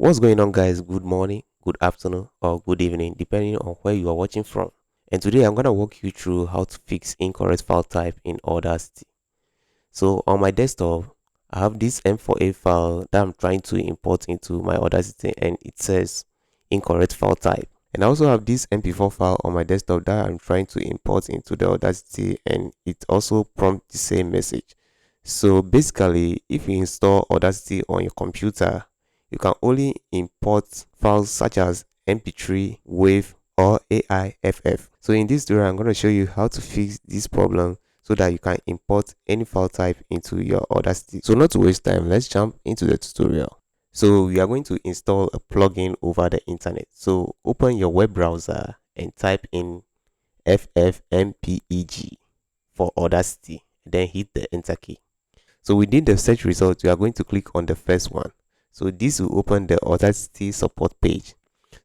What's going on, guys? Good morning, good afternoon, or good evening, depending on where you are watching from. And today I'm going to walk you through how to fix incorrect file type in Audacity. So on my desktop, I have this M4A file that I'm trying to import into my Audacity, and it says incorrect file type. And I also have this MP4 file on my desktop that I'm trying to import into the Audacity, and it also prompts the same message. So basically, if you install Audacity on your computer, you can only import files such as MP3, WAV, or AIFF. So in this tutorial, I'm going to show you how to fix this problem so that you can import any file type into your Audacity. So not to waste time, let's jump into the tutorial. So we are going to install a plugin over the internet. So open your web browser and type in FFmpeg for Audacity, then hit the enter key. So within the search results, you are going to click on the first one. So this will open the Audacity support page.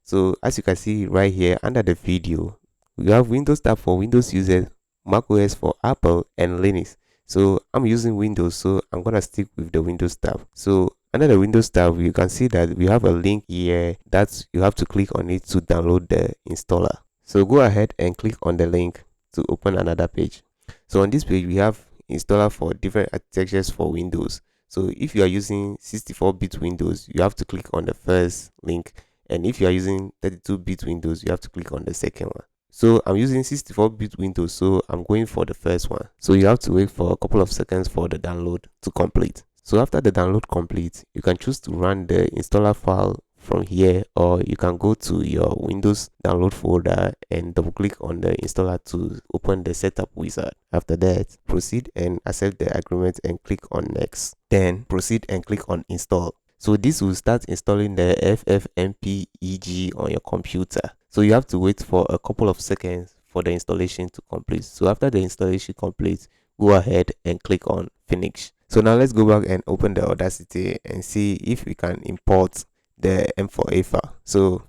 So as you can see right here under the video, we have Windows tab for Windows users, macOS for Apple, and Linux. So I'm using Windows, so I'm gonna stick with the Windows tab. So under the Windows tab, you can see that we have a link here that you have to click on it to download the installer. So go ahead and click on the link to open another page. So on this page, we have installer for different architectures for Windows. So if you are using 64-bit Windows, you have to click on the first link, and if you are using 32-bit Windows, you have to click on the second one. So I'm using 64-bit Windows, so I'm going for the first one. So you have to wait for a couple of seconds for the download to complete. So after the download complete, you can choose to run the installer file from here, or you can go to your Windows download folder and double click on the installer to open the setup wizard. After that, proceed and accept the agreement and click on next. Then proceed and click on install. So this will start installing the FFmpeg on your computer. So you have to wait for a couple of seconds for the installation to complete. So after the installation completes, go ahead and click on finish. So now let's go back and open the Audacity and see if we can import the M4A file. So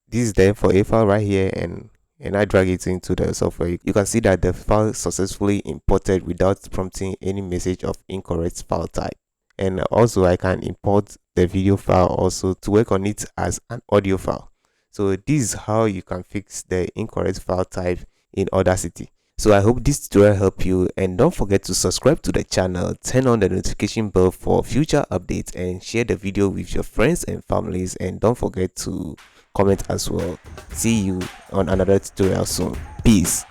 this is the M4A file right here, and I drag it into the software. You can see that the file successfully imported without prompting any message of incorrect file type. And also I can import the video file also to work on it as an audio file. So this is how you can fix the incorrect file type in Audacity. So I hope this tutorial helped you, and don't forget to subscribe to the channel, turn on the notification bell for future updates, and share the video with your friends and families, and don't forget to comment as well. See you on another tutorial soon. Peace.